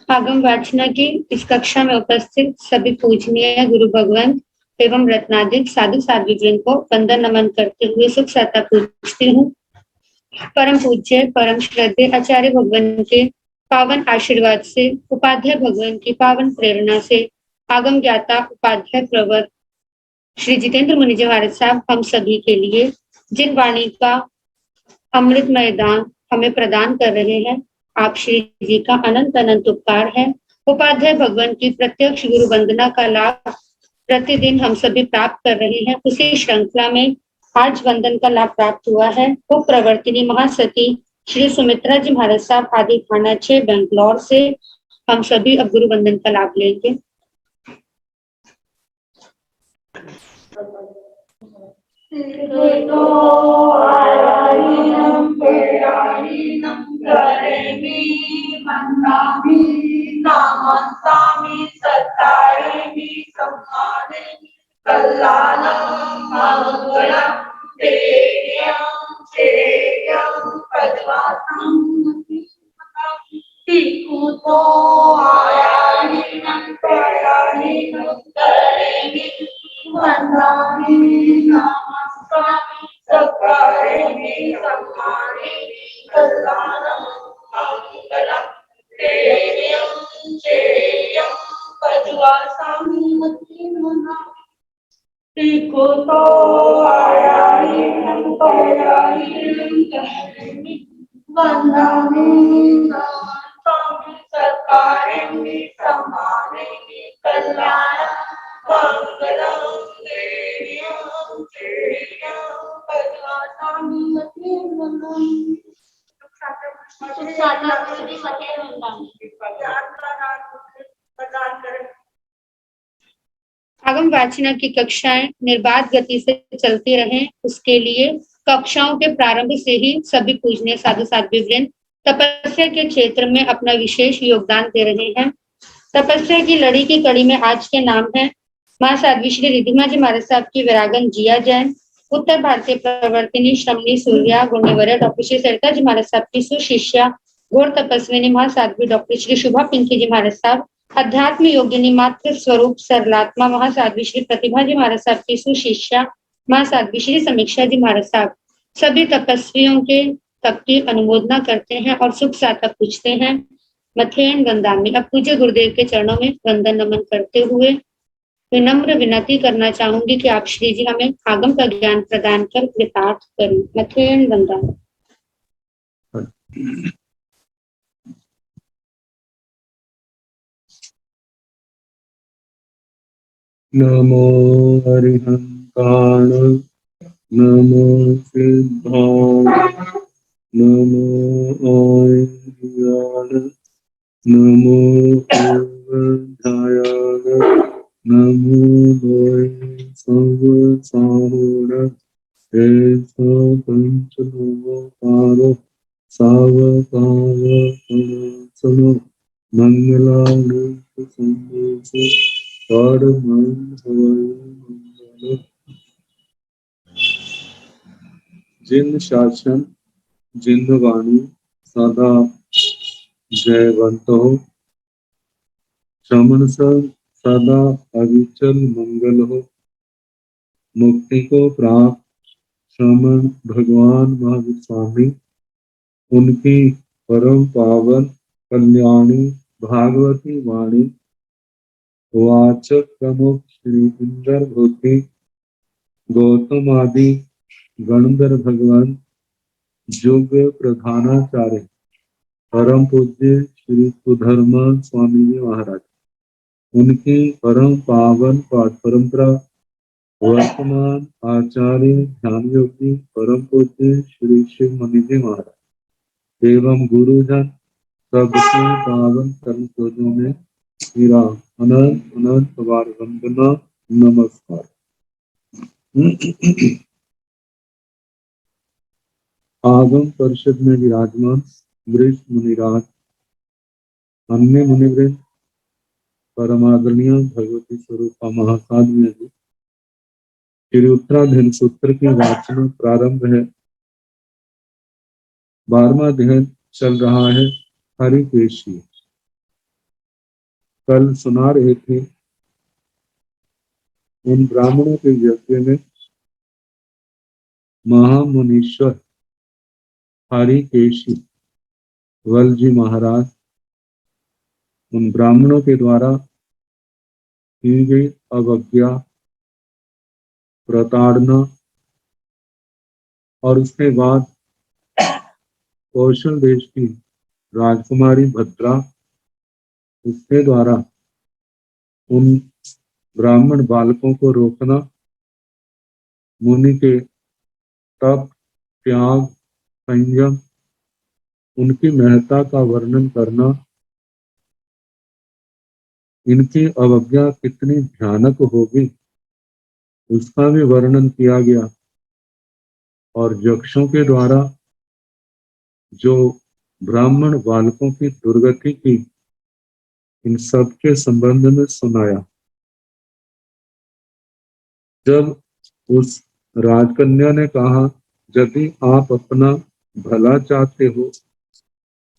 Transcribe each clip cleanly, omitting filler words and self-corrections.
आगम वाचना की इस कक्षा में उपस्थित सभी पूजनीय गुरु भगवंत एवं रत्नाधिक साधु साध्वीजन को वंदन नमन करते हुए सुख सता पूछती हूँ। परम पूज्य परम श्रद्धेय आचार्य भगवान के पावन आशीर्वाद से, उपाध्याय भगवान की पावन प्रेरणा से, आगम ज्ञाता उपाध्याय प्रवर श्री जितेंद्र मुनि जी महाराज साहब हम सभी के लिए जिन वाणी का अमृतमय दान हमें प्रदान कर रहे हैं, आप श्री जी का अनंत अनंत उपकार है। उपाध्याय भगवान की प्रत्यक्ष गुरु वंदना का लाभ प्रतिदिन हम सभी प्राप्त कर रहे हैं। उसी श्रृंखला में आज वंदन का लाभ प्राप्त हुआ है। उप प्रवर्तिनी महासती श्री सुमित्रा जी महाराज साहब आदि थाना 6 बेंगलोर से हम सभी अब गुरु वंदन का लाभ लेंगे। आगम वाचना की कक्षाएं निर्बाध गति से चलती रहें, उसके लिए कक्षाओं के प्रारंभ से ही सभी पूजनीय साधु साध्वीवृंद तपस्या के क्षेत्र में अपना विशेष योगदान दे रहे हैं। तपस्या की लड़ी की कड़ी में आज के नाम है मां साध्वी श्री रिद्धिमा जी महाराज साहब की विरागन जिया जैन, उत्तर भारतीय प्रवर्तिनी श्रमणी सूर्या गुणवर्य डॉक्टर श्री सरिता जी महाराज साहब की सुशिष्या घोर तपस्विनी महासाध्वी डॉक्टर श्री शुभा पिंकी जी महाराज साहब, अध्यात्म योगिनी मात्र स्वरूप सरलात्मा महासाध्वी श्री प्रतिभा जी महाराज साहब की सुशिष्या महासाध्वी श्री समीक्षा जी महाराज साहब सभी तपस्वियों के तप की अनुमोदना करते हैं और सुख साता पूछते हैं। मथेन वंदामि। अब पूज्य गुरुदेव के चरणों में वंदन नमन करते हुए विनम्र विनती करना चाहूंगी कि आप श्री जी हमें आगम का ज्ञान प्रदान कर कृतार्थ करें। मथेन वंदामि। नमो हरिहंताण नमो सिद्धाय नमो आयर्याण नमो पूर्वधायान नमो वै सर्वसाहुर ऐसा पंचलोकारो सावकावसनो मंगलारूप संदेशो जिन शासन जिन वाणी सदा जयवंत हो, श्रमण सदा अविचल मंगल हो। मुक्ति को प्राप्त श्रमण भगवान महावीर स्वामी, उनकी परम पावन कल्याणी भागवती वाणी वाचक प्रमुख श्री इंद्र भूति गौतम आदि गणधर भगवान युग प्रधानाचार्य परम पूज्य श्री सुधर्म स्वामी जी महाराज, उनकी परम पावन पाठ परंपरा वर्तमान आचार्य ध्यान योगी परम पूज्य श्री शिव मुनि जी महाराज एवं गुरुजन सबके पावन कर्म पूजों में मेरा अनंत अनंत बार वंदना नमस्कार। आगम परिषद में विराजमान वृक्ष मुनिराज, अन्य मुनिवृंद, परमादरणीय भगवती स्वरूपा महासाध्वी जी, श्री उत्तराधीन सूत्र की वाचना प्रारंभ है। 12वां अध्याय चल रहा है हरिकेशी। कल सुना रहे थे उन ब्राह्मणों के यज्ञ में महामुनीश्वर हरिकेशी वलजी महाराज उन ब्राह्मणों के द्वारा की गई अवज्ञा, प्रताड़ना और उसके बाद कौशल देश की राजकुमारी भद्रा उसके द्वारा उन ब्राह्मण बालकों को रोकना, मुनि के तप, त्याग, संयम, उनकी महत्ता का वर्णन करना, इनकी अवज्ञा कितनी भयानक होगी उसका भी वर्णन किया गया। और यक्षों के द्वारा जो ब्राह्मण बालकों की दुर्गति की, इन सब के संबंध में सुनाया। जब उस राजकन्या ने कहा, यदि आप अपना भला चाहते हो,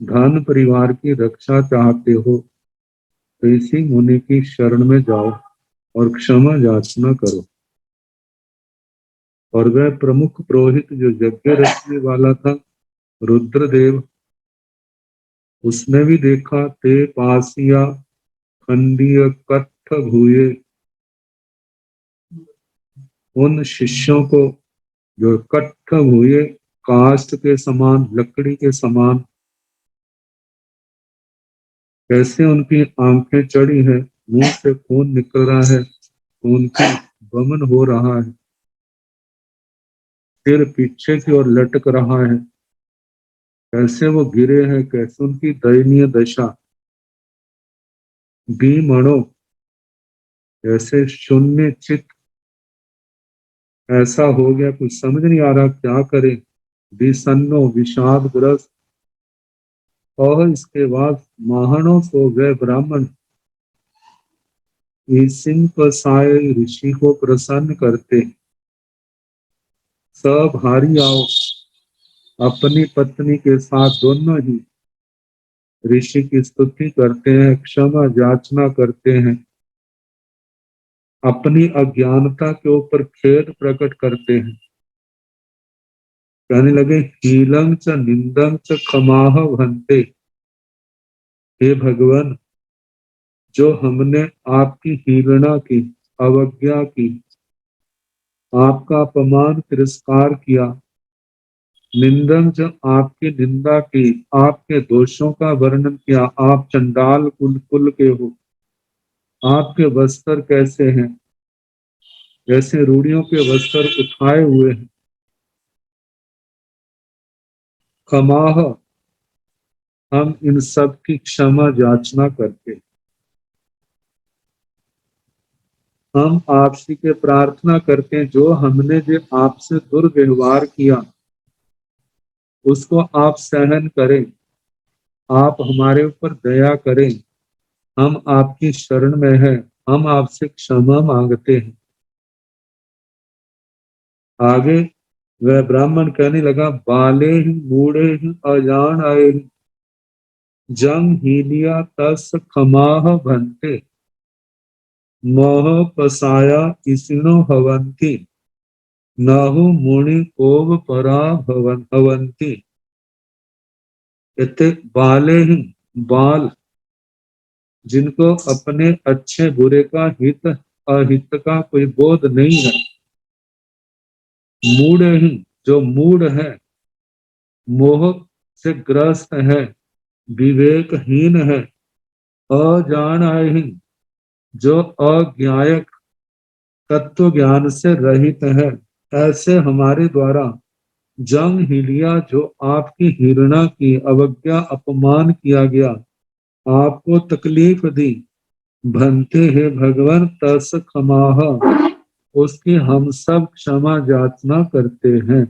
धन परिवार की रक्षा चाहते हो, तो इसी मुनि की शरण में जाओ और क्षमा याचना करो। और वह प्रमुख पुरोहित जो यज्ञ रचने वाला था, रुद्रदेव, उसने भी देखा, ते पासिया खंडीय कट्ठ भूये, उन शिष्यों को जो कट्ठ भूये, काष्ठ के समान, लकड़ी के समान, कैसे उनकी आंखें चढ़ी है, मुंह से खून निकल रहा है, खून की वमन हो रहा है, सिर पीछे की ओर लटक रहा है, कैसे वो गिरे हैं, कैसे उनकी दयनीय दशा, बीमणो, ऐसे शून्य चित, ऐसा हो गया कुछ समझ नहीं आ रहा क्या करे, विषन्नो, विषाद ग्रस्त। और इसके बाद महानों को वह ब्राह्मण ईसिंपसाय ऋषि को प्रसन्न करते, सब हारी आओ, अपनी पत्नी के साथ दोनों ही ऋषि की स्तुति करते हैं, क्षमा याचना करते हैं, अपनी अज्ञानता के ऊपर खेद प्रकट करते हैं, कहने लगे, हीलं च निंदं च क्षमाह भन्ते, हे भगवान, जो हमने आपकी हीलना की, अवज्ञा की, आपका अपमान तिरस्कार किया, निंदन जो आपकी निंदा की, आपके दोषों का वर्णन किया, आप चंडाल कुल के हो, आपके वस्त्र कैसे हैं, जैसे रूढ़ियों के वस्त्र उठाए हुए हैं, क्षमाह, हम इन सब की क्षमा याचना करते, हम आपसे के प्रार्थना करते हैं, जो हमने जो आपसे दुर्व्यवहार किया उसको आप सहन करें, आप हमारे ऊपर दया करें, हम आपकी शरण में हैं, हम आपसे क्षमा मांगते हैं। आगे वह ब्राह्मण कहने लगा, बाले ही मूढ़े ही अजान आए जंग हीलिया तस खमाह भंते, मोह पसाया इसिनो हवंती, नाहु मुनि कोव परा हवंती। इतने बाले ही, बाल, जिनको अपने अच्छे बुरे का हित अहित का कोई बोध नहीं है, मूढ़ ही, जो मूढ़ है, मोह से ग्रस्त है, विवेकहीन है, अजान ही, जो अज्ञायक, तत्व ज्ञान से रहित है, ऐसे हमारे द्वारा जंग हिलिया, जो आपकी हिरणा की, अवज्ञा अपमान किया गया, आपको तकलीफ दी, भनते हैं भगवान तस क्षमाह, उसकी हम सब क्षमा याचना करते हैं।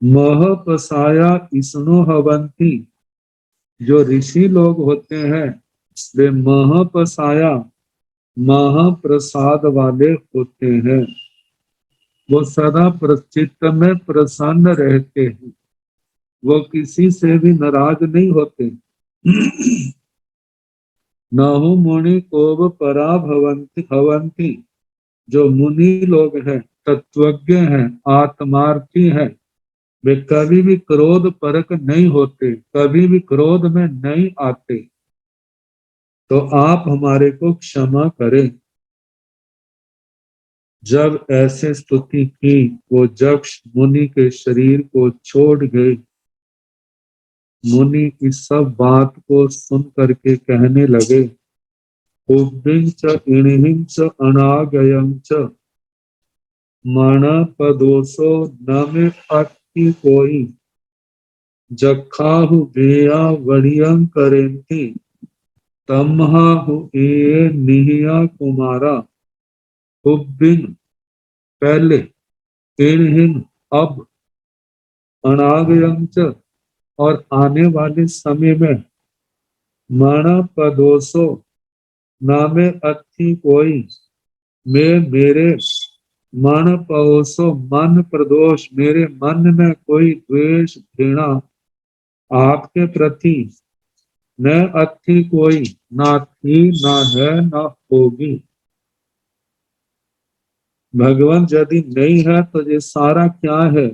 मह पसाया इसनो हवंती, जो ऋषि लोग होते हैं वे मह पसाया, महाप्रसाद वाले होते हैं, वो सदा चित्त में प्रसन्न रहते हैं, वो किसी से भी नाराज नहीं होते। नहु मुनि कोब परा भवंति भवंति। जो मुनि लोग हैं, तत्वज्ञ हैं, आत्मार्थी हैं, वे कभी भी क्रोध परक नहीं होते, कभी भी क्रोध में नहीं आते। तो आप हमारे को क्षमा करें। जब ऐसे स्तुति की, वो यक्ष मुनि के शरीर को छोड़ गए। मुनि इस सब बात को सुन करके कहने लगे, उब्बिं च इणिहिं च अनागयं च मणपदोषो न मे अति कोई। जखाहु बेया वड़ियं करेंति तमहाहु ए निहिया कुमारा। उब्बिं पहले, इणिहिं अब, अनागयं च और आने वाले समय में, मणपदोषो नामे अति कोई। मेरे मन पवसो मन प्रदोष, मेरे मन में कोई द्वेष घृणा आपके प्रति न अति कोई, ना थी, ना है, ना होगी। भगवान यदि नहीं है तो ये सारा क्या है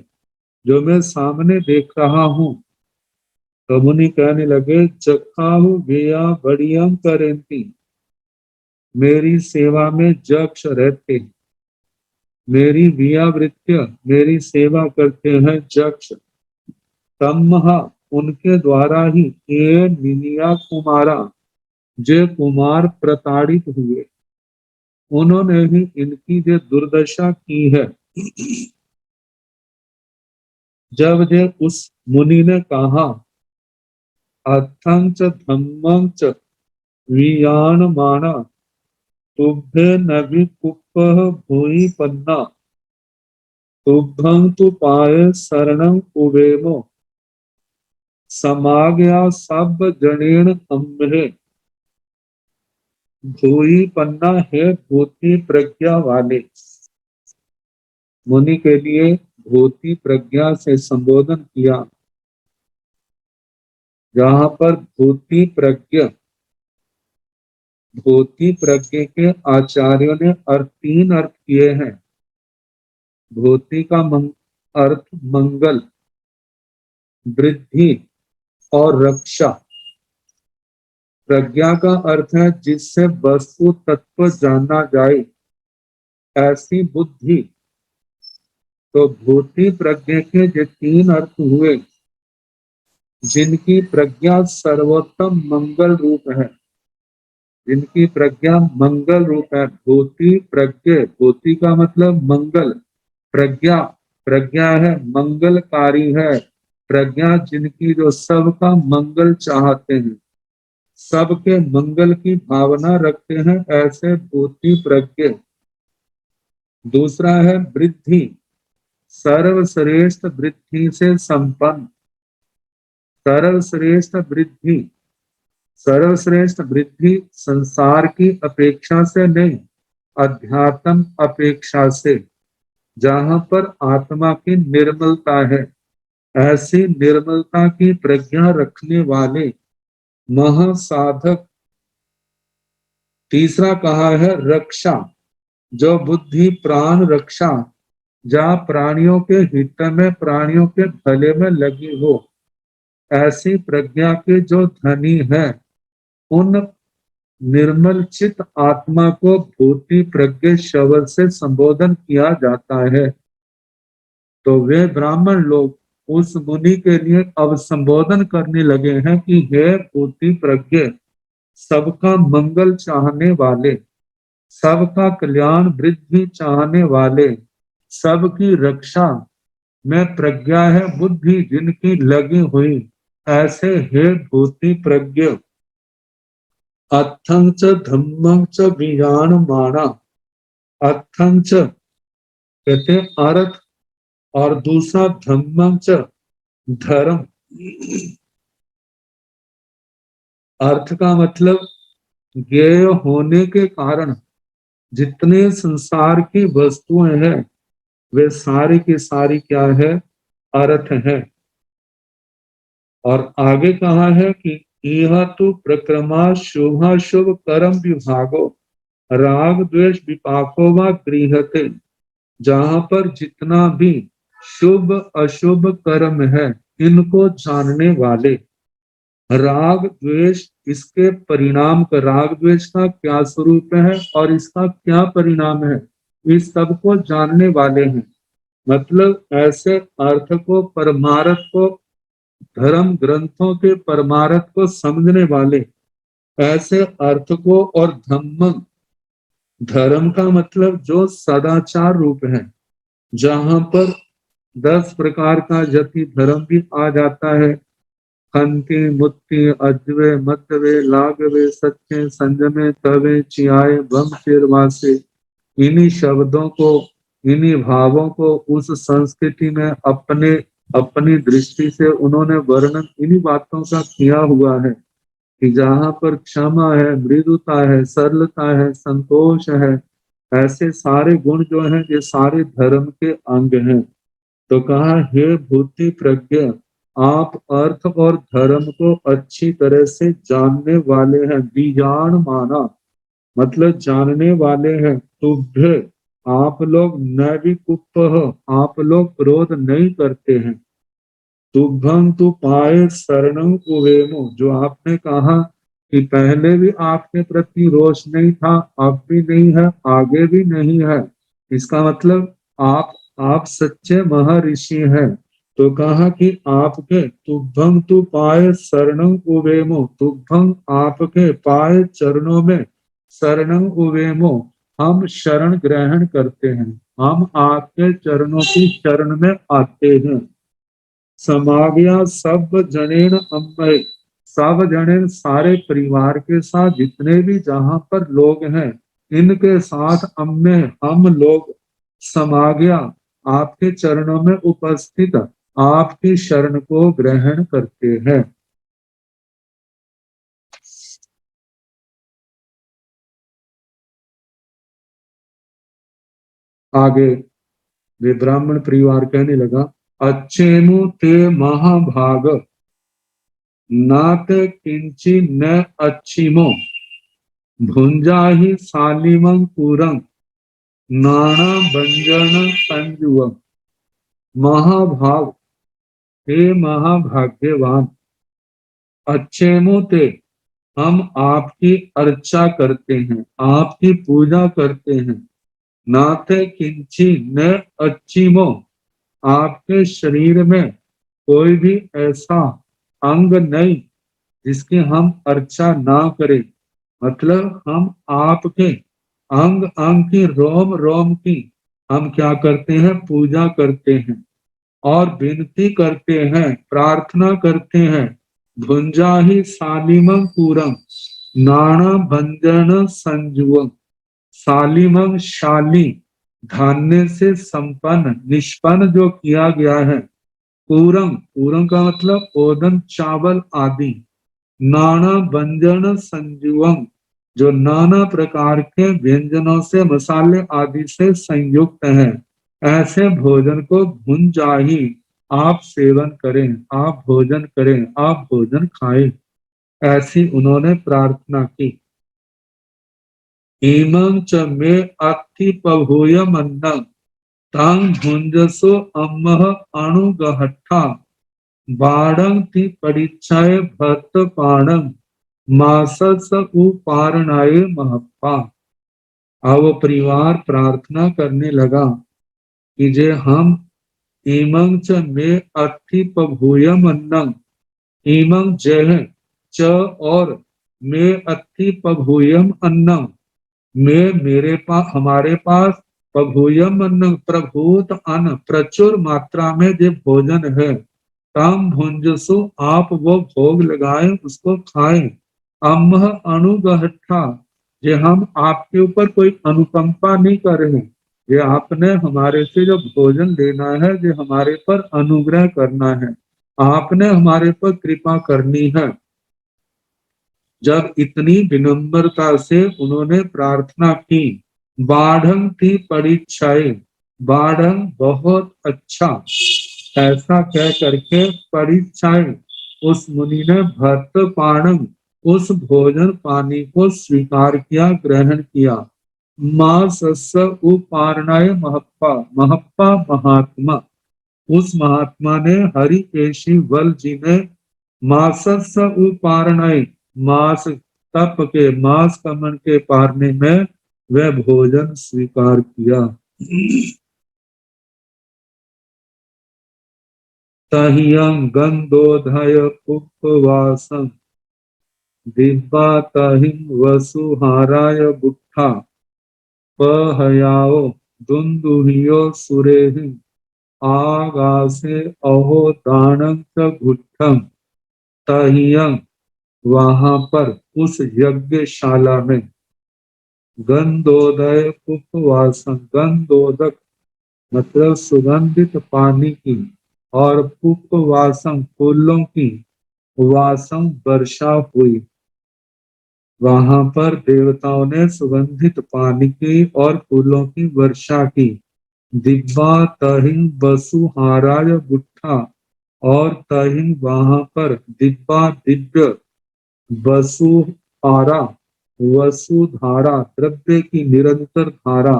जो मैं सामने देख रहा हूं। तो मुनि कहने लगे, जखाहु बेया बढ़िया करेंती। मेरी सेवा में यक्ष रहते, मेरी वियावृत्य, मेरी सेवा करते हैं यक्ष। तमहा, उनके द्वारा ही, ये निनिया कुमारा, जो कुमार प्रताड़ित हुए, उन्होंने ही इनकी जो दुर्दशा की है। जब जे उस मुनि ने कहा, अथं च धम्मं च वियानमाना तुभ्ये नभि कुप्पः भूयि पन्ना तुभ्यं तु पाये शरणं उवेमो समागया सब जनेन अम्हे। भूयि पन्ना है भूति प्रज्ञा वाले। मुनि के लिए भूति प्रज्ञा से संबोधन किया। जहां पर भूति प्रज्ञ के आचार्यों ने तीन अर्थ किए हैं। भूति का अर्थ मंगल, वृद्धि और रक्षा। प्रज्ञा का अर्थ है जिससे वस्तु तत्व जाना जाए, ऐसी बुद्धि। तो भूति प्रज्ञा के जो तीन अर्थ हुए, जिनकी प्रज्ञा सर्वोत्तम मंगल रूप है, जिनकी प्रज्ञा मंगल रूप है। भूति प्रज्ञा, भूति का मतलब मंगल, प्रज्ञा है मंगलकारी है। प्रज्ञा जिनकी जो सबका मंगल चाहते हैं, सबके मंगल की भावना रखते हैं, ऐसे भूति प्रज्ञा। दूसरा है वृद्धि, सर्वश्रेष्ठ वृद्धि से संपन्न। सर्वश्रेष्ठ वृद्धि संसार की अपेक्षा से नहीं, अध्यात्म अपेक्षा से, जहां पर आत्मा की निर्मलता है, ऐसी निर्मलता की प्रज्ञा रखने वाले महासाधक। तीसरा कहा है रक्षा, जो बुद्धि प्राण रक्षा, जहाँ प्राणियों के हित में, प्राणियों के भले में लगी हो, ऐसी प्रज्ञा के जो धनी है, उन निर्मल चित आत्मा को भूति प्रज्ञा शब्द से संबोधन किया जाता है। तो वे ब्राह्मण लोग उस मुनि के लिए अब संबोधन करने लगे हैं कि हे भूति प्रज्ञा, सबका मंगल चाहने वाले, सबका कल्याण वृद्धि चाहने वाले, सबकी रक्षा में प्रज्ञा है, बुद्धि जिनकी लगी हुई, ऐसे हे भूति प्रज्ञा। अथं च धम्मं च वियानमाना। अथं च कहते अर्थ, और दूसरा धम्मं च धर्म। अर्थ का मतलब ज्ञेय होने के कारण जितने संसार की वस्तुएं हैं, वे सारी की सारी क्या है, अर्थ है। और आगे कहा है कि यह तो प्रक्रमा शुभाशुभ कर्म विभागो राग द्वेष विपाको व गृहते। जहां पर जितना भी शुभ अशुभ कर्म है, इनको जानने वाले, राग द्वेष इसके परिणाम का, राग द्वेष का क्या स्वरूप है और इसका क्या परिणाम है, इस सब को जानने वाले हैं। मतलब ऐसे अर्थ को, परमार्थ को, धर्म ग्रंथों के परमार्थ को समझने वाले, ऐसे अर्थ को, और धम्म, धर्म का मतलब जो सदाचार रूप है, जहां पर 10 प्रकार का जति धर्म भी आ जाता है, खंति मुक्ति अज्वे मतवे लागवे सत्य संजमे तवे चियाए बम चिरवासे। इन्हीं शब्दों को, इन्हीं भावों को उस संस्कृति में अपने अपनी दृष्टि से उन्होंने वर्णन इन्हीं बातों का किया हुआ है कि जहाँ पर क्षमा है, मृदुता है, सरलता है, संतोष है, ऐसे सारे गुण जो हैं, ये सारे धर्म के अंग हैं। तो कहा, हे भूति प्रज्ञ, आप अर्थ और धर्म को अच्छी तरह से जानने वाले हैं। बीजान माना मतलब जानने वाले हैं। तुभ्य, आप लोग नैविकुप्पः, आप लोग क्रोध नहीं करते हैं। तुभ्यं तु पाये शरणं उवेमो, जो आपने कहा कि पहले भी आपके प्रति रोष नहीं था, अब भी नहीं है, आगे भी नहीं है, इसका मतलब आप सच्चे महर्षि हैं। तो कहा कि आपके तुभ्यं तु पाये शरणं उवेमो, तुभ्यं आपके पाये चरणों में, शरणं उवेमो हम शरण ग्रहण करते हैं, हम आपके चरणों की शरण में आते हैं। समागया सब जनेन अम्बे, सब जनेन सारे परिवार के साथ जितने भी जहां पर लोग हैं, इनके साथ अम्मे हम लोग समागया आपके चरणों में उपस्थित आपकी शरण को ग्रहण करते हैं। आगे वे ब्राह्मण परिवार कहने लगा, अच्छेमु ते महाभाग नात किंची न अच्छिमो भुंजा ही सालिमं पूरं नाना भंजन संजुवम। महाभाग, हे महाभाग्यवान, अच्छेमु ते हम आपकी अर्चा करते हैं, आपकी पूजा करते हैं। नाते किंची न अच्छिमो, आपके शरीर में कोई भी ऐसा अंग नहीं जिसकी हम अर्चा ना करें। मतलब हम आपके अंग अंग की, रोम रोम की हम क्या करते हैं, पूजा करते हैं और विनती करते हैं, प्रार्थना करते हैं। भुंजा ही सालिमं पूरम नाना भंजन संजुवम। सालिमं शाली, धान्य से संपन्न, निष्पन्न जो किया गया है। पूरम, पूरम का मतलब ओदन, चावल आदि। नाना व्यंजन संजुवम, जो नाना प्रकार के व्यंजनों से, मसाले आदि से संयुक्त है, ऐसे भोजन को भुंजाही आप सेवन करें, आप भोजन करें, आप भोजन खाएं। ऐसी उन्होंने प्रार्थना की। इमं च मे अत्थि पभूयम अन्नम तांग भुंजसो अम्मह अणुगहट्ठा बाणं ति परिचय भक्त पाणं मासस उपारणाय महप्पा। अब परिवार प्रार्थना करने लगा कि जे हम इमं च मे अत्थि पभूयम अन्नम, इमं जय च और मे अत्थि पभूयम अन्नम, में मेरे पास, हमारे पास, पभूयम अन्न प्रभूत अन्न, प्रचुर मात्रा में जो भोजन है। तम भुंजसु, आप वो भोग लगाएं, उसको खाएं। अम्ह अनुगहठा, ये हम आपके ऊपर कोई अनुकंपा नहीं कर रहे, ये आपने हमारे से जो भोजन लेना है, ये हमारे पर अनुग्रह करना है, आपने हमारे पर कृपा करनी है। जब इतनी विनम्रता से उन्होंने प्रार्थना की, बाढ़ं थी परीक्षाएं, बाढ़ं बहुत अच्छा, ऐसा कह करके परीक्षाएं उस मुनि ने भक्त पाणम उस भोजन पानी को स्वीकार किया, ग्रहण किया। माँ सस्य उपारणाय महप्पा, महप्पा महात्मा, उस महात्मा ने हरिकेशी वल जी ने मासस्य उपारणाय, मास तप के, मास कमन के पारने में वह भोजन स्वीकार किया। तहियं गंधोधय उपवासं दिव्या तहिं वसुहाराय बुट्ठा पहयाओ दुंदुहियो सुरेहि आगासे अहो दानं च गुट्ठम। तहियं, वहां पर उस यज्ञशाला में, गंधोदय उपवासं, गंधोदक मतलब सुगंधित पानी की, और उपवासं फूलों की, वासं वर्षा हुई। वहां पर देवताओं ने सुगंधित पानी की और फूलों की वर्षा की। दिव्या तहिं वसुहाराय बुट्ठा, और तहिं वहां पर दिव्या दिव्य वसुहारा, वसुधारा द्रव्य की निरंतर धारा,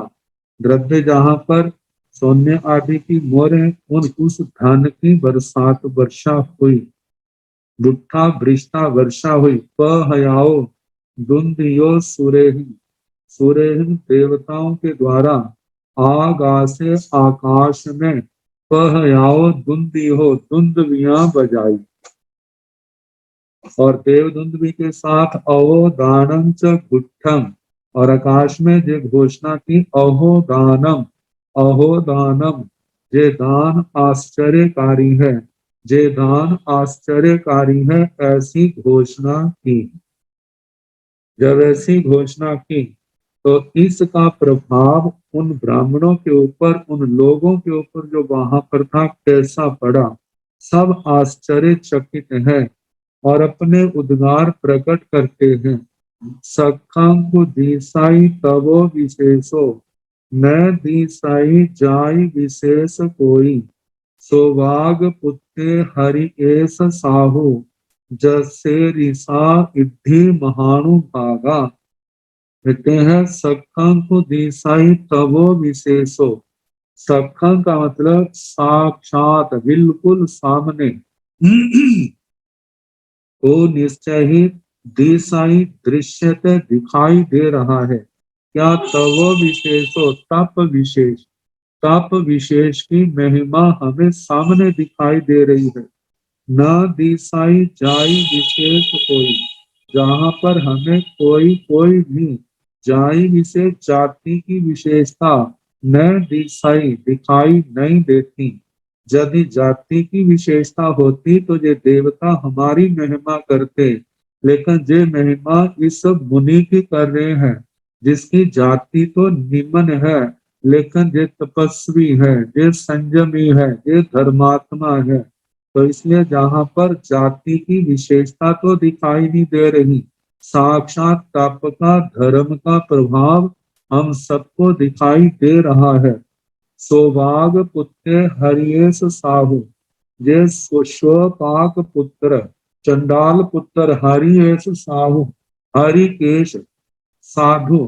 द्रव्य जहाँ पर सोने आदि की मोहरें, उन उस धन की बरसात वर्षा हुई। बुट्ठा वृष्टा वर्षा हुई। पहयाओ दुंदियो सुरेहि, सुरेहि देवताओं के द्वारा, आगासे आकाश में, पहयाओ दुंदी हो दुंदवियां बजाई, और देव दुंदवी के साथ अहो दानम च गुट्ठम, और आकाश में जो घोषणा की अहो दानम, अहो दानम, जे दान आश्चर्यकारी है, जे दान आश्चर्यकारी है, ऐसी घोषणा की। जब ऐसी घोषणा की तो इसका प्रभाव उन ब्राह्मणों के ऊपर, उन लोगों के ऊपर जो वहां पर था, कैसा पड़ा। सब आश्चर्यचकित हैं और अपने उद्गार प्रकट करते हैं। सखंग दिसाई तवो विशेषो, न दिसाई जाय विशेष कोई, सौभाग पुत्ते हरि एस साहू, जसे रिसा इद्धि महानु भागा। कहते हैं सखं को दिसाई तवो विशेषो। सखं का मतलब साक्षात, बिल्कुल सामने। तो निश्चय ही दिसाई दृश्यते दिखाई दे रहा है। क्या तवो विशेषो, तप विशेष, तप विशेष की महिमा हमें सामने दिखाई दे रही है। न दिसाई जाई विशेष कोई, जहाँ पर हमें कोई भी जाई विशेष, जाति की विशेषता न दिसाई दिखाई नहीं देती। यदि जाति की विशेषता होती तो ये देवता हमारी महिमा करते, लेकिन जे महिमा इस मुनि की कर रहे हैं, जिसकी जाति तो निम्न है, लेकिन ये तपस्वी है, ये संयमी है, ये धर्मात्मा है। तो इसलिए जहाँ पर जाति की विशेषता तो दिखाई नहीं दे रही, साक्षात तप का, धर्म का प्रभाव हम सबको दिखाई दे रहा है। सौभाग पुत्र हरियेश साहू, ये स्वपाक पुत्र, चंडाल पुत्र हरियेश साहू, हरिकेश साधु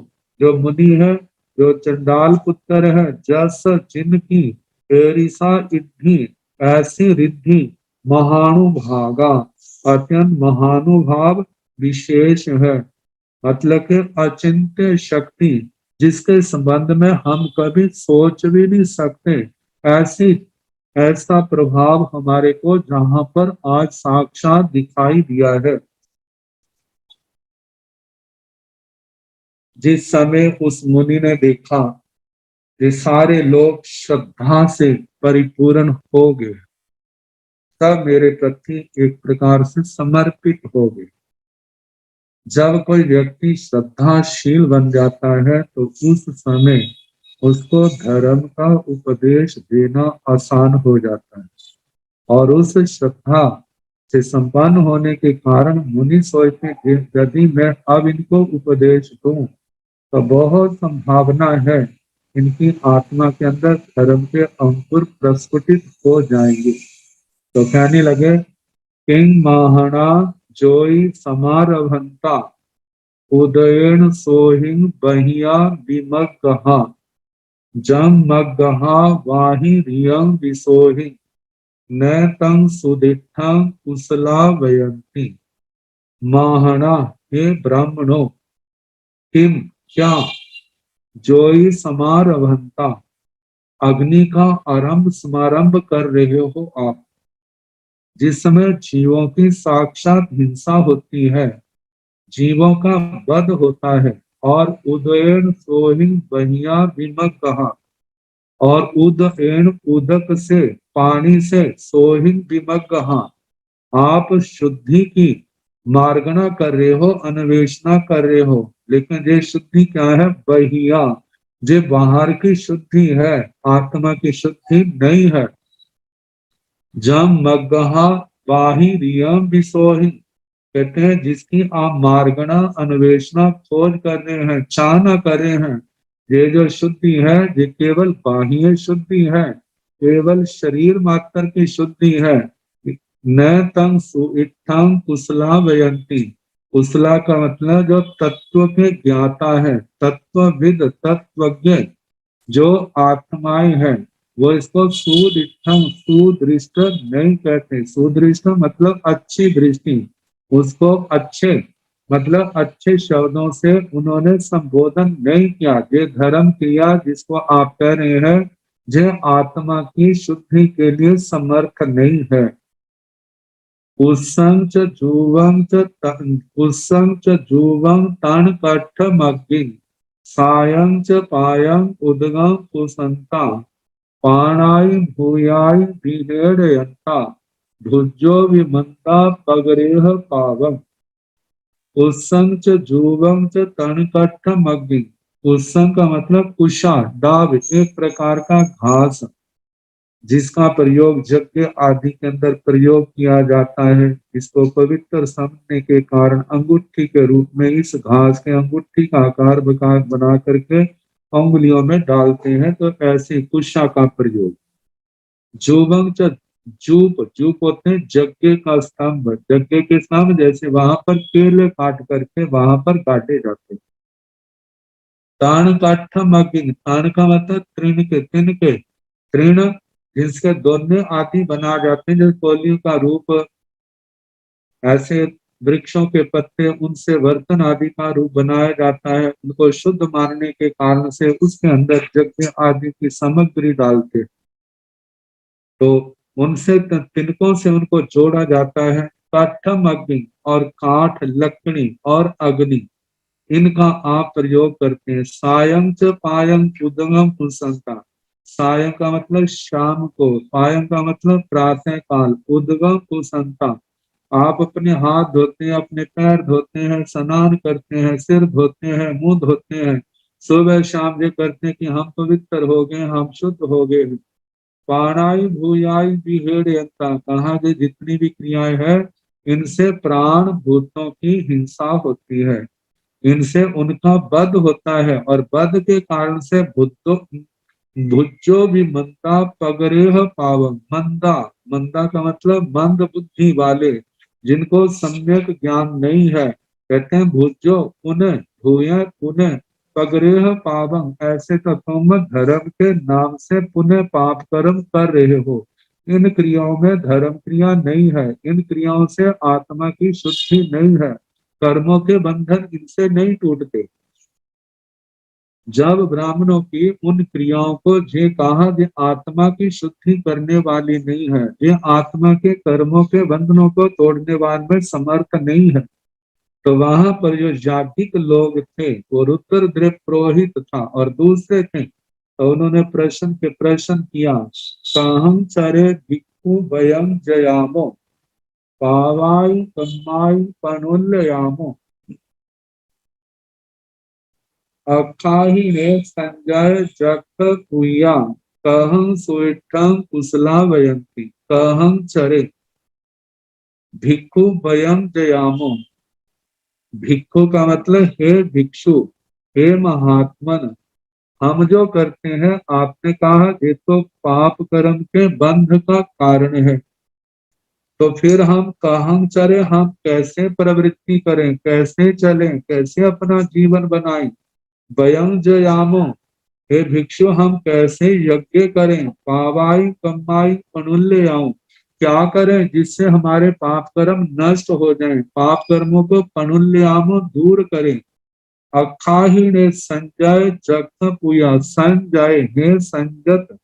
जो मुनि है, जो चंडाल पुत्र है, जस जिनकी एरिसा इद्धि, ऐसी रिद्धि, महानुभागा, अत्यंत महानुभाव विशेष है, मतलब कि अचिंत्य शक्ति, जिसके संबंध में हम कभी सोच भी नहीं सकते। ऐसी ऐसा प्रभाव हमारे को जहां पर आज साक्षात दिखाई दिया है। जिस समय उस मुनि ने देखा ये सारे लोग श्रद्धा से परिपूर्ण हो गए, तब मेरे प्रति एक प्रकार से समर्पित हो गए। जब कोई व्यक्ति श्रद्धाशील बन जाता है तो उस समय उसको धर्म का उपदेश देना आसान हो जाता है, और उस श्रद्धा से संपन्न होने के कारण मुनि सोचते यदि मैं अब इनको उपदेश दूं तो बहुत संभावना है इनकी आत्मा के अंदर धर्म के अंकुर प्रस्फुटित हो जाएंगे। तो कहने लगे किंग महाना जोई समारभंता उदयन सोहिंग बहिया विमगहा जम मगहा वाहि रियं विसोहि न तंग सुदिठं कुशला वयंती। महाना, हे ब्राह्मणों, किम, क्या, जोई समारभंता, अग्नि का आरंभ समारंभ कर रहे हो आप। जिस समय जीवों की साक्षात हिंसा होती है, जीवों का वध होता है, और उदयन सोहिंग बहिया विमक कहा, और उदयन उदक से, पानी से, सोहिंग विमक कहा, आप शुद्धि की मार्गना कर रहे हो, अन्वेषणा कर रहे हो। लेकिन ये शुद्धि क्या है? बहिया, जो बाहर की शुद्धि है, आत्मा की शुद्धि नहीं है। जम मगहा वाही रियम विसोहि, कहते हैं जिसकी आप मार्गना अन्वेषणा खोज कर रहे हैं, चाहना कर रहे हैं, ये जो शुद्धि है ये केवल बाह्य शुद्धि है, केवल शरीर मात्र की शुद्धि है। न तंग सुइत्थं कुशला वयंती, कुशला का मतलब जो तत्व के ज्ञाता है, तत्वविद, तत्वज्ञ जो आत्माएं हैं, वो इसको सुदृष्टम, सुदृष्ट नहीं कहते। सुदृष्ट मतलब अच्छी दृष्टि, उसको अच्छे मतलब अच्छे शब्दों से उन्होंने संबोधन नहीं किया। ये धर्म क्रिया जिसको आप कह रहे हैं, जो आत्मा की शुद्धि के लिए समर्थ नहीं है। उत्संग च जुवं च उत्संग च जुवं तण कट्ठ मग्गिं सायं च पायं उदगं कुसंता पाणाय भूयाय विहेडयन्ता भुजो विमन्ता पगरेह पावम। उत्संग च जुवं च तण कट्ठ मग्गिं, उत्संग का मतलब कुशा, डाब, एक प्रकार का घास जिसका प्रयोग यज्ञ आदि के अंदर प्रयोग किया जाता है। इसको पवित्र समझने के कारण अंगूठी के रूप में इस घास के अंगूठी का आकार बना करके उंगलियों में डालते हैं, तो ऐसे कुशा का प्रयोग। जुबंग च, जूप, जूप होते हैं यज्ञ का स्तंभ, यज्ञ के स्तंभ जैसे वहां पर केले काट करके वहां पर काटे जाते हैं। ताण काठ मगिंग, ताण का मतलब तृण के, तिन के, तृण जिसके दोनों आदि बना जाते हैं, जैसे कोलियों का रूप, ऐसे वृक्षों के पत्ते, उनसे वर्तन आदि का रूप बनाया जाता है। उनको शुद्ध मानने के कारण से उसके अंदर यज्ञ आदि की सामग्री डालते, तो उनसे तिनकों से उनको जोड़ा जाता है। काठम अग्नि, और काठ, लकड़ी और अग्नि, इनका आप प्रयोग करते हैं। सायं च पायं उदगम कुसंता, सायं का मतलब शाम को, पायं का मतलब प्रातः काल, उदगम कुसंता आप अपने हाथ धोते हैं, अपने पैर धोते हैं, स्नान करते हैं, सिर धोते हैं, मुंह धोते हैं, सुबह शाम ये करते हैं कि हम पवित्र हो गए, हम शुद्ध हो गए। प्राणाई भूयाई विहेड़यंता, कहा कि जितनी भी क्रियाएं हैं, इनसे प्राण भूतों की हिंसा होती है, इनसे उनका वध होता है, और वध के कारण से बुद्धो भुजो भी मंदा पगरेह पावम। मंदा, मंदा का मतलब मंद बुद्धि वाले, जिनको सम्यक ज्ञान नहीं है, कहते हैं भुजो, पुनः भूय, पुनः पगरेह पावम, ऐसे तो तुम धर्म के नाम से पुनः पाप कर्म कर रहे हो। इन क्रियाओं में धर्म क्रिया नहीं है, इन क्रियाओं से आत्मा की शुद्धि नहीं है, कर्मों के बंधन इनसे नहीं टूटते। जब ब्राह्मणों की उन क्रियाओं को ये कहा ये आत्मा की शुद्धि करने वाली नहीं है, ये आत्मा के कर्मों के बंधनों को तोड़ने वाले में समर्थ नहीं है, तो वहां पर जो जागतिक लोग थे, वो रुद्रद्रव पुरोहित था और दूसरे थे, तो उन्होंने प्रश्न किया, कहं चरे भिक्खु वयं जयामो पावाई कम्माई पनुल्लयामो। अखाही ने संजय जख कुया कहं सुइठं कुशला वयंती कहं चरे भिक्खु वयं जयामो। भिक्खु का मतलब हे भिक्षु, हे महात्मन, हम जो करते हैं, आपने कहा ये तो पाप कर्म के बंध का कारण है, तो फिर हम कहाँ चले, हम कैसे प्रवृत्ति करें, कैसे चलें, कैसे अपना जीवन बनाएं। वयं जयामो, हे भिक्षु हम कैसे यज्ञ करें। पावाई कमाई अनुल्ययाऊं, क्या करें जिससे हमारे पाप कर्म नष्ट हो जाएं, पाप कर्मों को पनुल्यामो दूर करें। अखाहीने संजय जख पुया, संजय हे संजत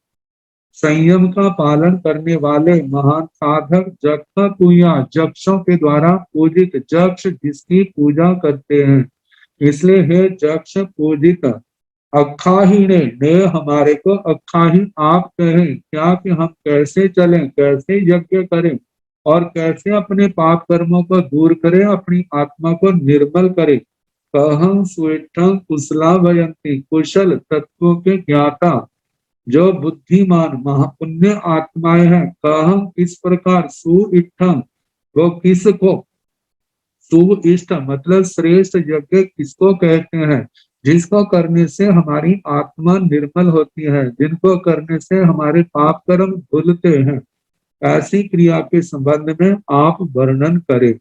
संयम का पालन करने वाले महान साधक जख पुया, जक्षों के द्वारा पूजित, जक्ष जिसकी पूजा करते हैं, इसलिए हे जक्ष पूजित। अक्खाहीने, ने हमारे को अक्खाही आप कहें, क्या कि हम कैसे चलें, कैसे यज्ञ करें और कैसे अपने पाप कर्मों को दूर करें, अपनी आत्मा को निर्मल करें। कहं स्वेठं कुशला भयंती, कुशल तत्वों के ज्ञाता जो बुद्धिमान महापुण्य आत्माएं हैं। कहं किस प्रकार, सुइठं वो किसको, सुइष्ट मतलब श्रेष्ठ यज्ञ किसको कहते हैं, जिसको करने से हमारी आत्मा निर्मल होती है, जिनको करने से हमारे पाप कर्म धुलते हैं, ऐसी क्रिया के संबंध में आप वर्णन करें।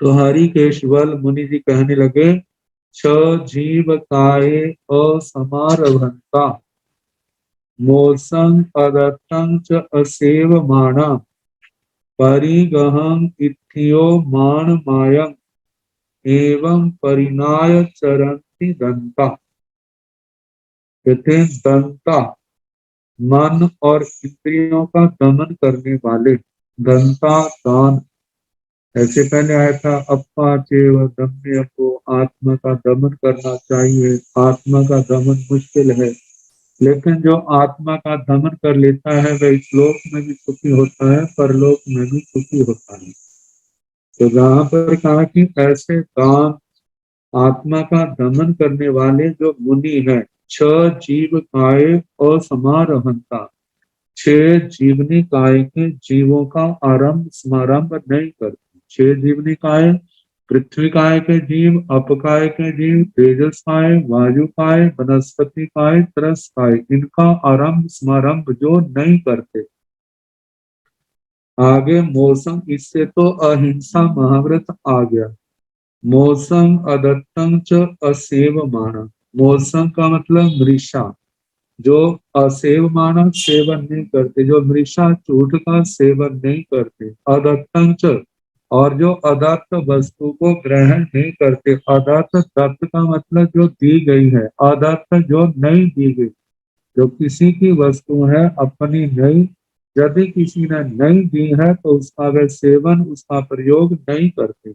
तो हरिकेशवल मुनि जी कहने लगे, छ जीव काय असमारभंता मोसं अदत्तं च असेवमाना परिगहं इत्थयो मान मायं एवं परिणाय चरंती दंता। कहते हैं दंता मन और इंद्रियों का दमन करने वाले, दंता दान। ऐसे पहले आया था अपा चेव दम्य को, आत्मा का दमन करना चाहिए। आत्मा का दमन मुश्किल है, लेकिन जो आत्मा का दमन कर लेता है वह इस लोक में भी सुखी होता है, परलोक में भी सुखी होता है। तो जहाँ पर कहा कि ऐसे दान, आत्मा का दमन करने वाले जो मुनि है, छ जीव काय असमारहंता, छह जीवनी काय के जीवों का आरंभ समारंभ नहीं करते। छह जीवनी काय, पृथ्वी काय के जीव, अप काय के जीव, तेजस काय, वायु काय, वनस्पति काय, तरस काय, इनका आरंभ समारंभ जो नहीं करते। आगे मौसम, इससे तो अहिंसा महाव्रत आ गया। मौसम अदत्तं च असेवमाना, मौसम का मतलब मृषा, जो असेवमाना सेवन नहीं करते, जो मृषा चूठ का सेवन नहीं करते। अदत्तं च, और जो अदत्त वस्तु को ग्रहण नहीं करते। अदत्त, दत्त का मतलब जो दी गई है, अदत्त जो नहीं दी गई, जो किसी की वस्तु है अपनी नहीं, यदि किसी ने नहीं दी है तो उसका वे सेवन, उसका प्रयोग नहीं करते।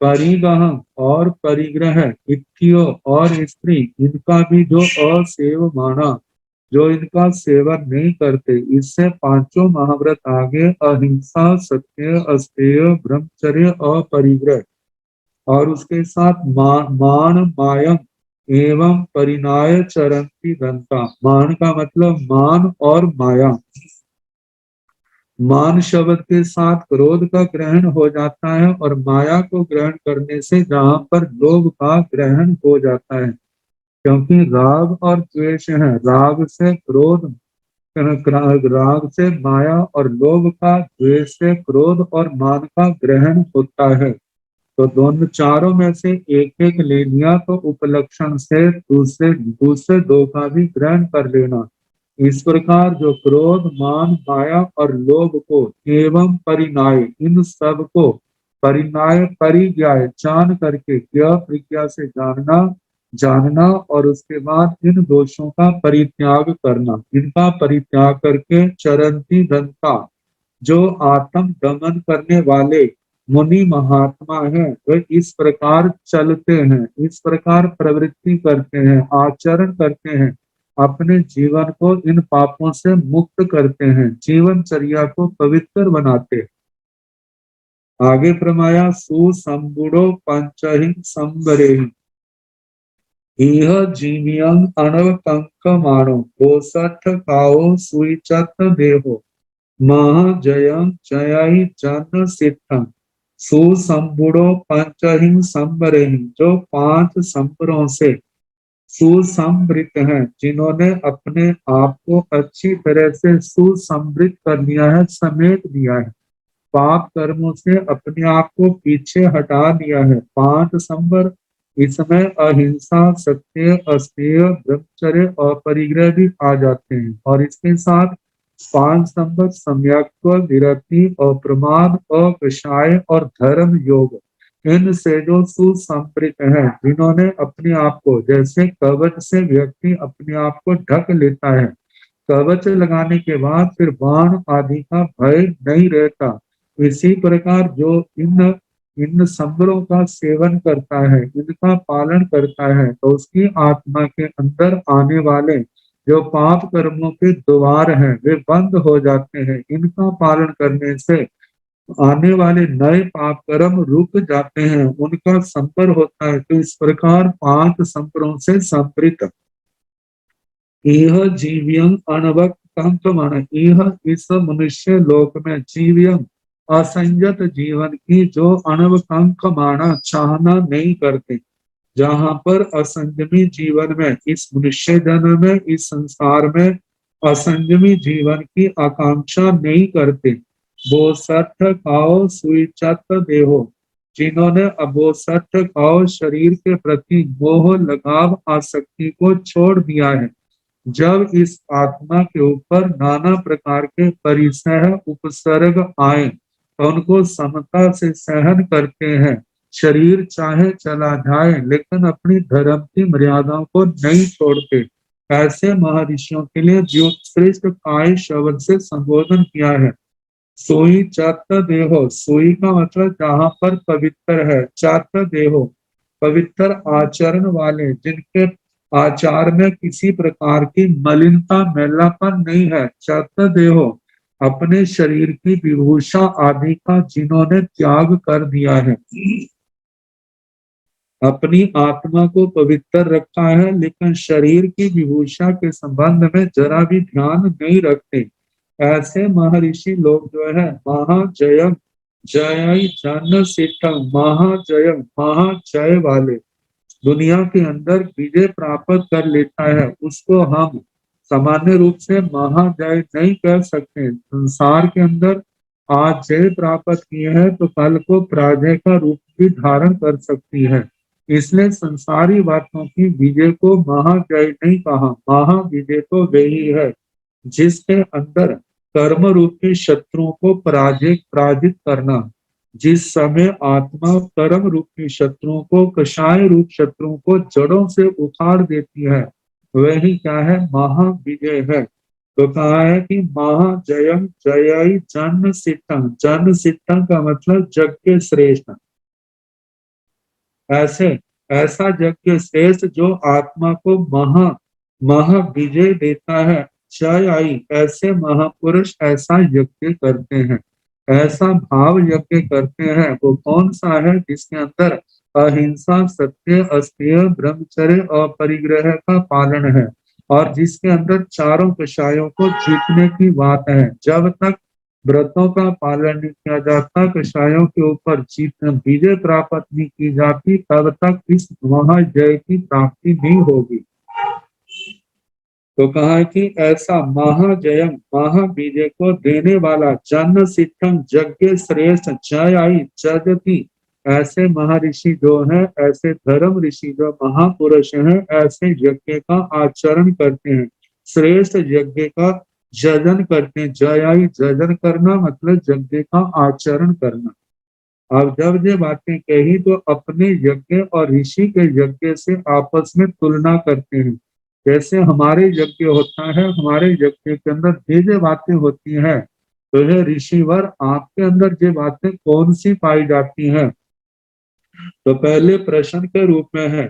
परिगह और परिग्रह, इत्थियो और स्त्री, इनका भी जो असेवमाना, जो इनका सेवन नहीं करते। इससे पांचों महाव्रत आगे अहिंसा, सत्य, अस्तेय, ब्रह्मचर्य, अपरिग्रह, और उसके साथ मान मायम एवं परिणाय चरंती दंता। मान का मतलब मान और माया। मान शब्द के साथ क्रोध का ग्रहण हो जाता है, और माया को ग्रहण करने से जहां पर लोभ का ग्रहण हो जाता है, क्योंकि राग और द्वेष है। राग से क्रोध, राग से माया, और लोभ का द्वेष से क्रोध और मान का ग्रहण होता है। तो दोनों चारों में से एक एक ले लिया तो उपलक्षण से दूसरे दूसरे दो का भी ग्रहण कर लेना। इस प्रकार जो क्रोध, मान, माया और लोभ को एवं परिणाय, इन सब को परिणाय परिज्ञाय जान करके, ज्ञ प्रज्ञा से जानना, जानना, और उसके बाद इन दोषों का परित्याग करना। इनका परित्याग करके चरंती दंता, जो आत्म दमन करने वाले मुनि महात्मा हैं, वे इस प्रकार चलते हैं, इस प्रकार प्रवृत्ति करते हैं, आचरण करते हैं, अपने जीवन को इन पापों से मुक्त करते हैं, जीवनचर्या को पवित्र बनाते हैं। आगे फरमाया, सुसंबुड़ो पंचहि संबरे इह जीवियं अनवकंक मानो दोसठ खाओ सुइचत देहो मह जयं जय जन सिद्धं। सुसंबुड़ो पंचहिं संबरे, जो पांच संबरों से सुसंवृत हैं, जिन्होंने अपने आप को अच्छी तरह से सुसंवृत कर लिया है, समेट दिया है, पाप कर्मों से अपने आप को पीछे हटा दिया है। 5 संवर इसमें अहिंसा, सत्य, अस्तेय, ब्रह्मचर्य और परिग्रह भी आ जाते हैं, और इसके साथ 5 संवर सम्यक्त्व, विरति और प्रमाद और कषाय और धर्म योग, इनसे जो सुसंपृत है, जिन्होंने अपने आप को, जैसे कवच से व्यक्ति अपने आप को ढक लेता है, कवच लगाने के बाद फिर बाण आदि का भय नहीं रहता, इसी प्रकार जो इन इन संबरों का सेवन करता है, इनका पालन करता है, तो उसकी आत्मा के अंदर आने वाले जो पाप कर्मों के द्वार हैं वे बंद हो जाते हैं। इनका पालन करने से आने वाले नए पाप कर्म रुक जाते हैं, उनका संपर होता है। तो इस प्रकार 5 संपरों से संपृत यह जीव्यम अनवक्त कंकमण, यह इस मनुष्य लोक में जीव्यम असंयत जीवन की जो अनवकंक माना चाहना नहीं करते, जहां पर असंयमी जीवन में, इस मनुष्य जन्म में, इस संसार में असंयमी जीवन की आकांक्षा नहीं करते, वो सठ खाओ सुई चत देहो, जिन्होंने अबो सठ खाओ शरीर के प्रति मोह लगाव आसक्ति को छोड़ दिया है। जब इस आत्मा के ऊपर नाना प्रकार के परिसह उपसर्ग आए तो उनको समता से सहन करते हैं। शरीर चाहे चला जाए लेकिन अपनी धर्म की मर्यादाओं को नहीं छोड़ते। ऐसे महर्षियों के लिए ज्योतिश्रेष्ठ काय शब्द से संबोधन किया है। सोई चात्र देहो, सोई का मतलब जहाँ पर पवित्र है, चात्र देहो पवित्र आचरण वाले, जिनके आचार में किसी प्रकार की मलिनता मैलापन नहीं है। चात्र देहो अपने शरीर की विभूषा आदि का जिन्होंने त्याग कर दिया है, अपनी आत्मा को पवित्र रखा है, लेकिन शरीर की विभूषा के संबंध में जरा भी ध्यान नहीं रखते। ऐसे महर्षि लोग जो है महाजय जय जन सिद्ध, महाजय महाजय वाले, दुनिया के अंदर विजय प्राप्त कर लेता है, उसको हम सामान्य रूप से महाजय नहीं कह सकते। संसार के अंदर आज जय प्राप्त किए हैं तो कल को पराजय का रूप भी धारण कर सकती है। इसलिए संसारी बातों की विजय को महाजय नहीं कहा, महाविजय तो वही है जिसके अंदर कर्म रूपी शत्रुओं को पराजित करना। जिस समय आत्मा कर्म रूपी शत्रुओं को, कषाय रूप शत्रुओं को जड़ों से उखाड़ देती है, वही क्या है, महाविजय है। तो कहा है कि महाजयम जय जन सिद्धं, जन सिद्धं का मतलब जग के श्रेष्ठ। ऐसे ऐसा जग के श्रेष्ठ जो आत्मा को महाविजय देता है, जय आई, ऐसे महापुरुष ऐसा यज्ञ करते हैं, ऐसा भाव यज्ञ करते हैं। वो कौन सा है, जिसके अंदर अहिंसा, सत्य, अस्तेय, ब्रह्मचर्य और परिग्रह का पालन है, और जिसके अंदर चारों कषायों को जीतने की बात है। जब तक व्रतों का पालन नहीं किया जाता, कषायों के ऊपर जीत विजय प्राप्त नहीं की जाती, तब तक इस महाजय की प्राप्ति नहीं होगी। तो कहा कि ऐसा महाजयम, महाविजय को देने वाला, जन सिद्धं यज्ञ श्रेष्ठ, जय आई जगति, ऐसे महर्षि जो है, ऐसे धर्म ऋषि जो महापुरुष हैं, ऐसे यज्ञ का आचरण करते हैं, श्रेष्ठ यज्ञ का जजन करते हैं। जय आई जजन करना मतलब यज्ञ का आचरण करना। अब जब ये बातें कही तो अपने यज्ञ और ऋषि के यज्ञ से आपस में तुलना करते हैं। जैसे हमारे यज्ञ होता है, हमारे यज्ञ के अंदर ये बातें होती हैं, तो ये ऋषिवर आपके अंदर ये बातें कौन सी पाई जाती हैं। तो पहले प्रश्न के रूप में है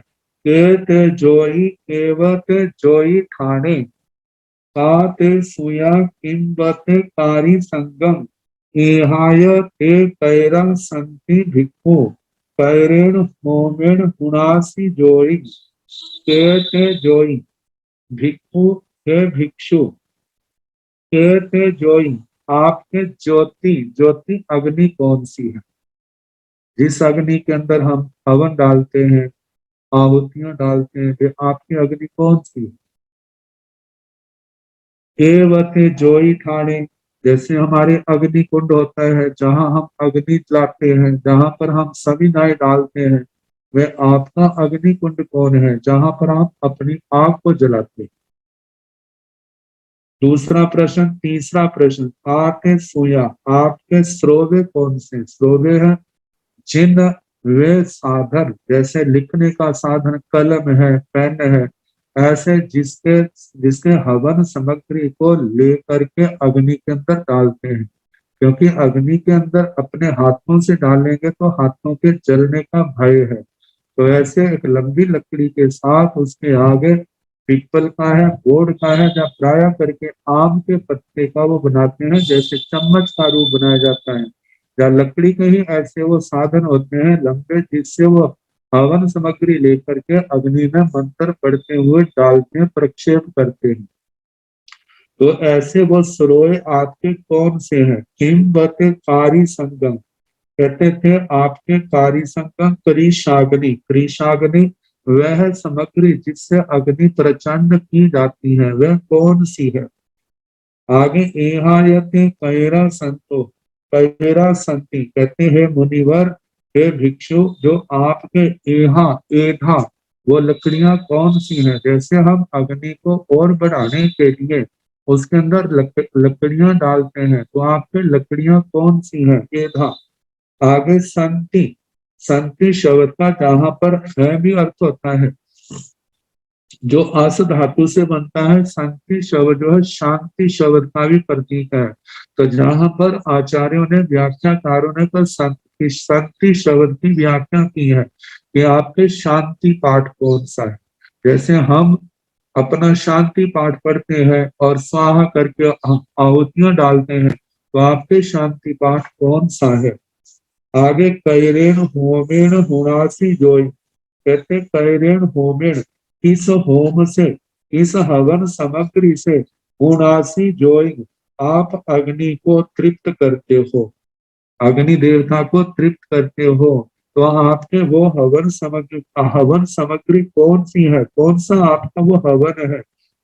के जोई केवत जोई ठाणे का ते सुया किंबत कारी संगम इहाय ते कैरं संति भिक्खु कैरेण होमेण हुनासी जोई के ते जोई भिक्खु के भिक्षु के ते जोई, आपके ज्योति, ज्योति अग्नि कौन सी है, जिस अग्नि के अंदर हम हवन डालते हैं, आहुतियां डालते हैं, वे आपकी अग्नि कौन सी? एवते जोई ठाणे, जैसे हमारे अग्नि कुंड होता है जहां हम अग्नि जलाते हैं, जहां पर हम सभी नाय डालते हैं, वह आपका अग्नि कुंड कौन है जहां पर आप अपनी आग को जलाते हैं? दूसरा प्रश्न, तीसरा प्रश्न, आके सोया, आपके स्रोवे कौन से? स्रोवे है जिन वे साधन, जैसे लिखने का साधन कलम है, पेन है, ऐसे जिसके जिसके हवन सामग्री को लेकर के अग्नि के अंदर डालते हैं, क्योंकि अग्नि के अंदर अपने हाथों से डालेंगे तो हाथों के जलने का भय है। तो ऐसे एक लंबी लकड़ी के साथ उसके आगे पीपल का है, बोर्ड का है, या प्राय करके आम के पत्ते का वो बनाते हैं, जैसे चम्मच का रूप बनाया जाता है, या लकड़ी के ही ऐसे वो साधन होते हैं लंबे, जिससे वो हवन सामग्री लेकर के अग्नि में मंत्र पढ़ते हुए डालते हैं, प्रक्षेप करते हैं। तो ऐसे वो सरोए आपके कौन से हैं? किंबते कारी संगम, कहते थे आपके कारी संगम क्रीशाग्नि, क्रीशाग्नि वह सामग्री जिससे अग्नि प्रचंड की जाती है, वह कौन सी है? आगे एहायते कैरा संतो, कैरा संति, कहते हैं मुनिवर, हे भिक्षु, जो आपके एहा एधा वो लकड़ियां कौन सी हैं? जैसे हम अग्नि को और बढ़ाने के लिए उसके अंदर लकड़ियां डालते हैं, तो आपके लकड़ियां कौन सी हैं? एधा। आगे संति, संति शब्द का जहां पर है भी अर्थ होता है, जो अस धातु से बनता है। शांति शब्द जो है शांति शब्द का भी प्रतीक है। तो जहां पर आचार्यों ने, व्याख्याकारों ने तो शांति शब्द की व्याख्या की है कि आपके शांति पाठ कौन सा है। जैसे हम अपना शांति पाठ पढ़ते हैं और स्वाहा करके आहुतियां डालते हैं, तो आपके शांति पाठ कौन सा है? आगे कैरेण होमेण हुणासी जोई, कहते कैरेण होमेण, इस होम से, इस हवन सामग्री से, हुणासी जोई, आप अग्नि को तृप्त करते हो, अग्नि देवता को तृप्त करते हो। तो आपके वो हवन सामग्री कौन सी है? कौन सा आपका वो हवन है?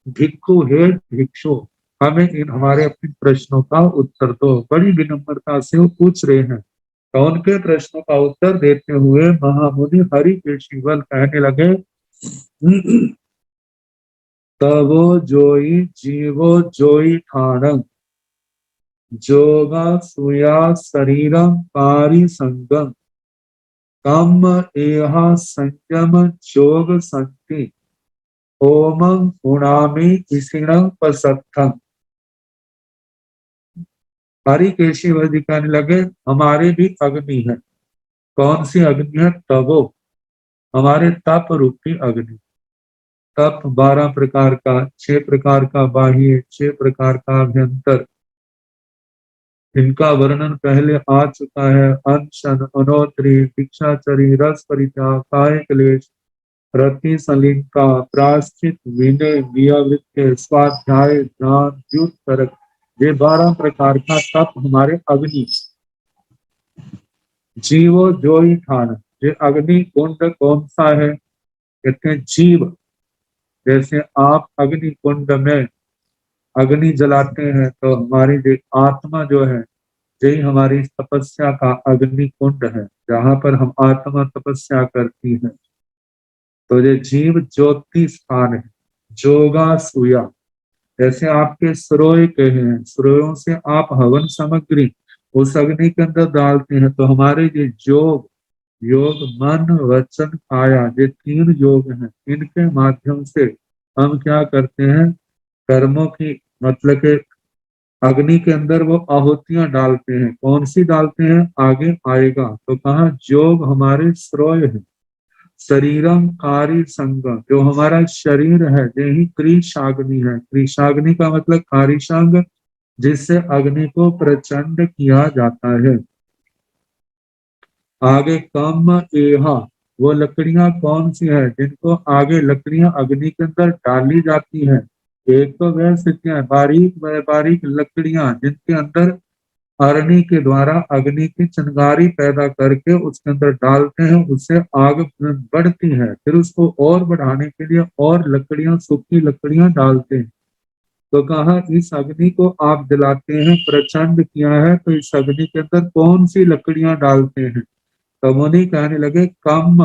भिक्षु है भिक्षु, हमें इन हमारे अपने प्रश्नों का उत्तर दो। बड़ी विनम्रता से वो पूछ रहे हैं। तो उनके प्रश्नों का उत्तर देते हुए महामुनि हरि के शिवल कहने लगे, तवो जोई जीवो जोई ठाणं, जोगा सुया शरीरम पारी संगम, कम एहा संयम जोग संति, ओमं पुणामि इसिणं पसत्थं। हरि केशव जी कहने लगे, हमारे भी अग्नि है। कौन सी अग्नि है? तवो, हमारे तप रूपी अग्नि। तप 12 प्रकार का, 6 प्रकार का बाह्य, 6 प्रकार का अभ्यंतर। इनका वर्णन पहले आ चुका है। अनशन, अनोत्री, भिक्षाचरी, रस परित्याग, काय क्लेश, रति सलिंका, प्राश्चित, विनय, व्यावृत्ति, स्वाध्याय, ज्ञान, युक्त तरक, ये 12 प्रकार का तप हमारे अग्नि। जीवो जोई ठान, ये अग्नि कुंड कौन सा है? कहते हैं जीव। जैसे आप अग्नि कुंड में अग्नि जलाते हैं, तो हमारी जो आत्मा जो है, यही हमारी तपस्या का अग्नि कुंड है, जहां पर हम आत्मा तपस्या करती है। तो ये जीव ज्योति स्थान है। जोगा सुया, जैसे आपके स्रोय के हैं, स्रोयों से आप हवन सामग्री उस अग्नि के अंदर डालते हैं, तो हमारे ये योग, योग मन वचन काया, ये 3 योग हैं, इनके माध्यम से हम क्या करते हैं? कर्मों की, मतलब के अग्नि के अंदर वो आहुतियां डालते हैं। कौन सी डालते हैं? आगे आएगा। तो कहा योग हमारे स्रोय है। शरीरम कारी संगम, जो हमारा शरीर है, यही क्रीशाग्नि है। क्रीशाग्नि का मतलब कारिशांग, जिससे अग्नि को प्रचंड किया जाता है। आगे कम एहा, वो लकड़ियां कौन सी है जिनको आगे लकड़ियां अग्नि के अंदर डाली जाती हैं? एक तो वह स्थितियां बारीक बारीक लकड़ियां जिनके अंदर अरणी के द्वारा अग्नि की चिंगारी पैदा करके उसके अंदर डालते हैं, उससे आग बढ़ती है, फिर उसको और बढ़ाने के लिए और लकड़ियां, सूखी लकड़ियां डालते हैं। तो कहा इस अग्नि को आप जलाते हैं, प्रचंड किया है, तो इस अग्नि के अंदर कौन सी लकड़ियां डालते हैं? तो मुनि कहने लगे कम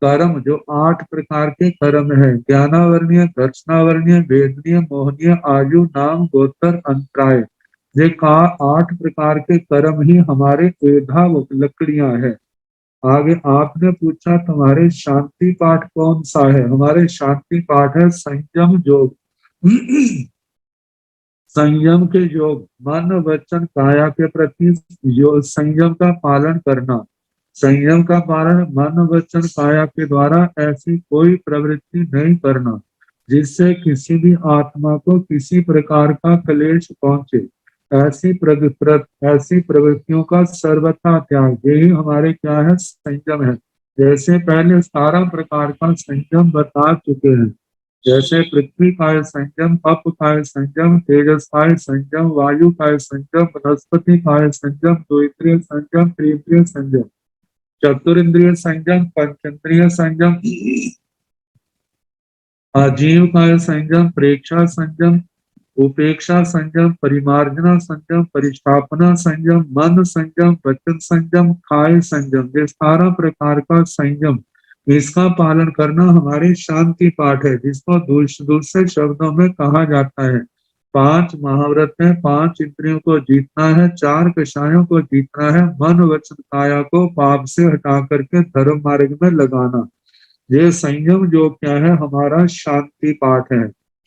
कर्म, जो 8 प्रकार के कर्म है, ज्ञानावर्णीय, दर्शनावर्णीय, वेदनीय, मोहनीय, आयु, नाम, गोत्र, अंतराय, ये का 8 प्रकार के कर्म ही हमारे एधा लकड़ियां है। आगे आपने पूछा तुम्हारे शांति पाठ कौन सा है? हमारे शांति पाठ है संयम योग। संयम के योग, मन वचन काया के प्रति संयम का पालन करना। संयम का पालन मन वचन काया के द्वारा ऐसी कोई प्रवृत्ति नहीं करना जिससे किसी भी आत्मा को किसी प्रकार का क्लेश पहुंचे। ऐसी प्रवृत्तियों का सर्वथा त्याग, यही हमारे क्या है? संयम है। जैसे पहले 17 प्रकार का संयम बता चुके हैं, जैसे पृथ्वी काय संयम, अप काय संयम, तेजस काय संयम, वायु काय संयम, वनस्पति काय संयम, द्वित्रिय संयम, त्रित्रिय संयम, चतुरिंद्रिय संयम, पंचेंद्रिय संयम, आजीव काय संयम, प्रेक्षा संयम, उपेक्षा संयम, परिमार्जना संयम, परिस्थापना संयम, मन संयम, वचन संयम, काय संयम, ये 17 प्रकार का संयम, इसका पालन करना हमारी शांति पाठ है, जिसको दूसरे शब्दों में कहा जाता है 5 महाव्रत है। 5 इंद्रियों को जीतना है, 4 कषायों को जीतना है, मन वचन काया को पाप से हटा करके धर्म मार्ग में लगाना। ये संयम जो क्या है? हमारा शांति पाठ है।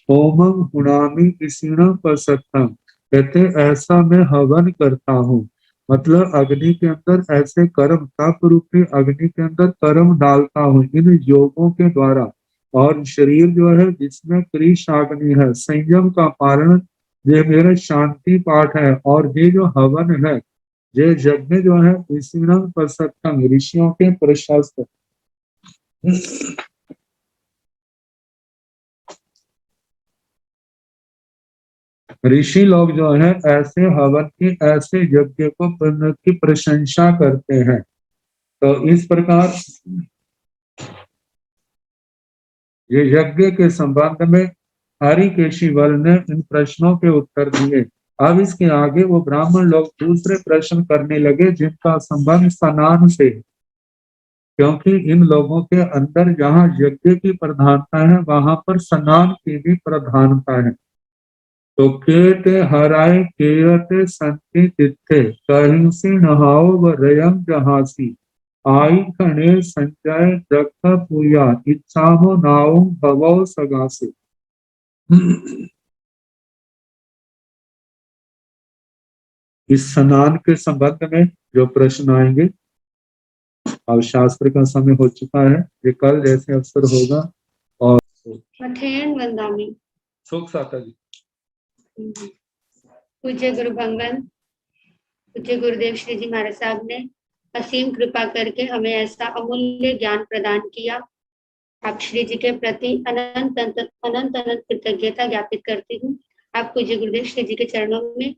होमं हुणामि इसीण पसत्तम, कहते ऐसा मैं हवन करता हूँ, मतलब अग्नि के अंदर ऐसे कर्म, तप रूपी अग्नि के अंदर कर्म डालता हूँ इन योगों के द्वारा। और शरीर जो है जिसमें कृष्णाग्नि है, संयम का पालन, ये मेरा शांति पाठ है। और ये जो हवन है, ये यज्ञ जो है इसीण पसत्तम, ऋषियों के प्रशस्त। ऋषि लोग जो है ऐसे हवन की, ऐसे यज्ञ को की प्रशंसा करते हैं। तो इस प्रकार ये यज्ञ के संबंध में हरिकेशी वर ने इन प्रश्नों के उत्तर दिए। अब इसके आगे वो ब्राह्मण लोग दूसरे प्रश्न करने लगे जिनका संबंध स्नान से, क्योंकि इन लोगों के अंदर जहाँ यज्ञ की प्रधानता है वहां पर स्नान की भी प्रधानता है। तो केते हराए केयते संति तिथे, कहिंसी नहाओ व रयम जहासी, आई खने संजय दक्ष पुया, इच्छामो नाओ भवो सगासे। इस स्नान के संबंध में जो प्रश्न आएंगे, अब शास्त्र का समय हो चुका है, ये कल जैसे अवसर होगा। और अथेन वंदामी सुख साता जी। पूज्य गुरु भंगन, पूज्य गुरुदेव श्री जी महाराज साहब ने असीम कृपा करके हमें ऐसा अमूल्य ज्ञान प्रदान किया। आप श्री जी के प्रति अनंत अनंत कृतज्ञता ज्ञापित करती हूँ। आप पूज्य गुरुदेव श्री जी के चरणों में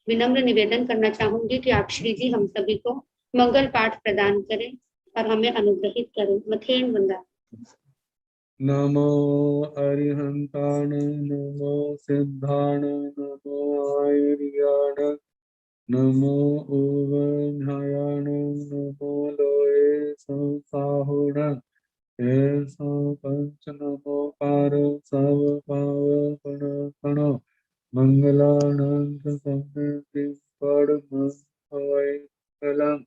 विनम्र निवेदन करना चाहूंगी कि आप श्री जी हम सभी को मंगल पाठ प्रदान करें और हमें अनुग्रहित करें। मथेन वंदा। नमो अरिहंताण, नमो सिद्धाण, नमो आयुर्याण, नमो ओवझायाण, नमो लोये संसाहुण, ऐसा पंच नमोकार सब पावन कण, मंगलानंद सम्मति पड़म हवैकलम,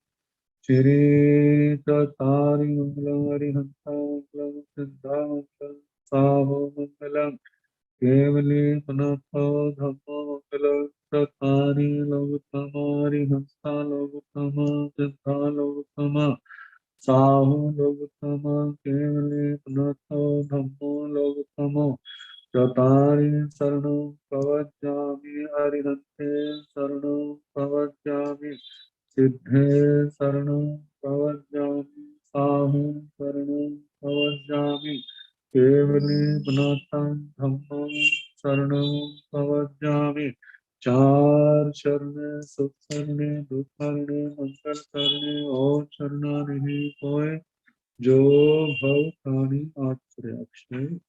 श्री तारि मंगलम हरिहंता मंगलम सिद्धा मंगलम साहो मंगलम, केवली पुनः धम्मो मंगलम चत्वारि लोकोत्तम हरिहंता लोकोत्तम सिद्धा लोकोत्तम साहु लोकोत्तम, केवली पुनः धम्मो लोकोत्तम चत्वारि शरणं प्रवज्जामि, अरिहन्ते शरणं प्रवज्जामि, सिद्धे शरणं प्रवज्जामि, साहु शरणं प्रवज्जामि, केवली पुनः धम्मं शरणं प्रवज्जामि। 4 शरण सुख शरणे reaction